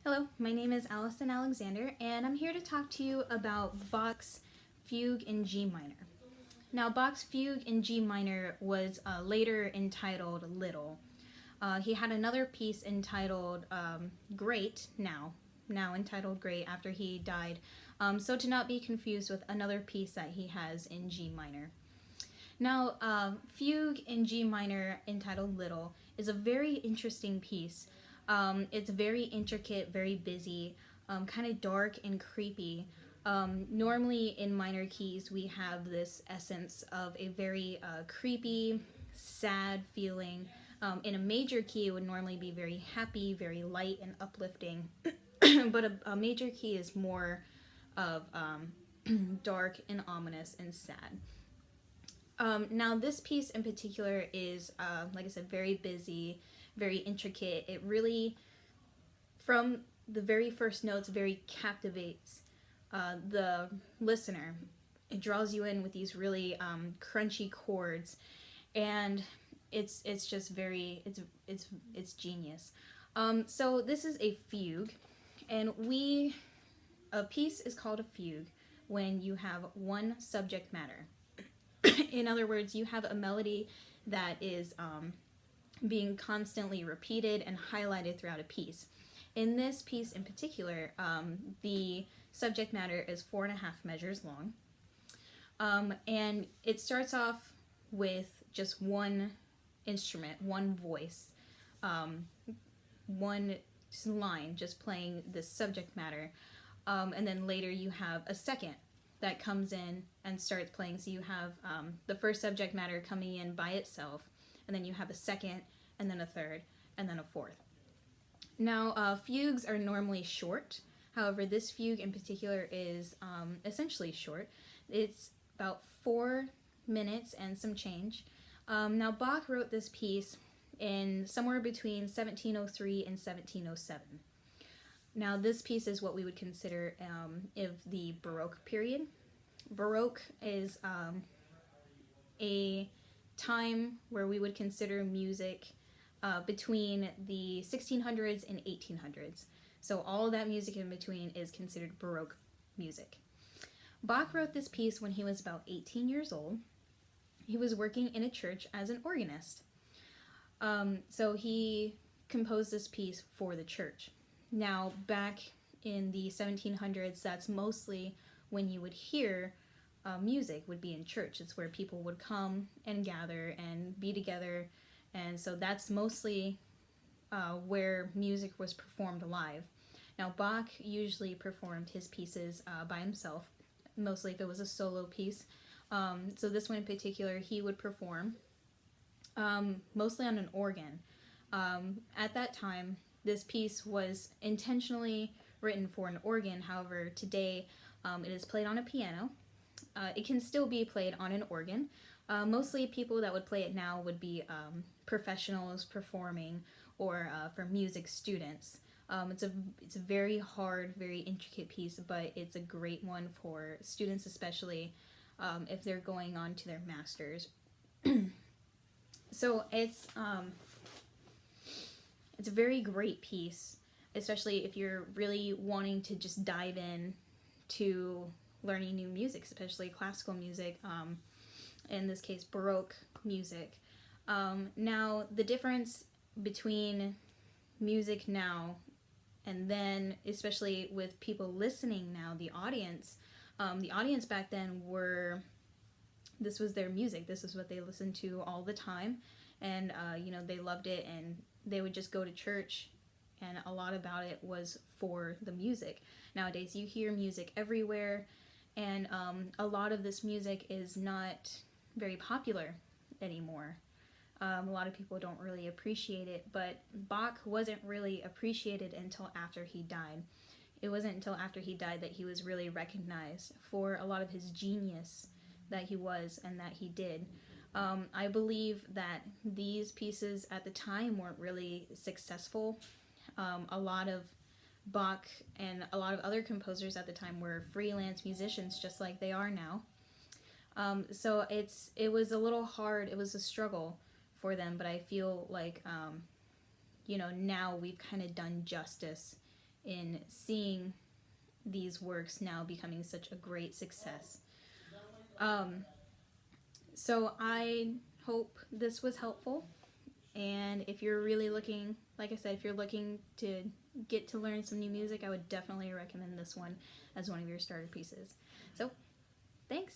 Hello, my name is Allison Alexander, and I'm here to talk to you about Bach's Fugue in G minor. Now, Bach's Fugue in G minor was later entitled Little. He had another piece entitled Great now entitled Great after he died, so to not be confused with another piece that he has in G minor. Now, Fugue in G minor entitled Little is a very interesting piece. It's very intricate, very busy, kind of dark and creepy. Normally in minor keys, we have this essence of a very creepy, sad feeling. In a major key, it would normally be very happy, very light and uplifting. But a major key is more of dark and ominous and sad. Now, this piece in particular is, like I said, very busy, very intricate. It really, from the very first notes, very captivates the listener. It draws you in with these really crunchy chords, and it's just very it's genius. So this is a fugue, and a piece is called a fugue when you have one subject matter. In other words, you have a melody that is being constantly repeated and highlighted throughout a piece. In this piece in particular, the subject matter is 4.5 measures long, and it starts off with just one instrument, one voice, one line just playing this subject matter, and then later you have a second that comes in and starts playing. So you have the first subject matter coming in by itself, and then you have a second, and then a third, and then a fourth. Now, fugues are normally short. However, this fugue in particular is essentially short. It's about 4 minutes and some change. Now, Bach wrote this piece in somewhere between 1703 and 1707. Now, this piece is what we would consider of the Baroque period. Baroque is a time where we would consider music between the 1600s and 1800s. So all of that music in between is considered Baroque music. Bach wrote this piece when he was about 18 years old. He was working in a church as an organist. So he composed this piece for the church. Now, back in the 1700s, that's mostly when you would hear music, would be in church. It's where people would come and gather and be together, and so that's mostly where music was performed live. Now, Bach usually performed his pieces by himself, mostly if it was a solo piece. So this one in particular, he would perform mostly on an organ. At that time, this piece was intentionally written for an organ. However, today it is played on a piano. It can still be played on an organ. Mostly people that would play it now would be professionals performing, or for music students. It's a very hard, very intricate piece, but it's a great one for students, especially if they're going on to their masters. So it's a very great piece, especially if you're really wanting to just dive in to learning new music, especially classical music, in this case Baroque music. Now, the difference between music now and then, especially with people listening now, the audience back then this was their music. This is what they listened to all the time, and they loved it, and they would just go to church, and a lot about it was for the music. Nowadays, you hear music everywhere, and a lot of this music is not very popular anymore. A lot of people don't really appreciate it, but Bach wasn't really appreciated until after he died. It wasn't until after he died that he was really recognized for a lot of his genius that he was and that he did. I believe that these pieces at the time weren't really successful. A lot of Bach and a lot of other composers at the time were freelance musicians, just like they are now. So it was a little hard. It was a struggle for them, but I feel like now we've kind of done justice in seeing these works now becoming such a great success. So I hope this was helpful. And if you're really looking, like I said, if you're looking to get to learn some new music, I would definitely recommend this one as one of your starter pieces. So, thanks.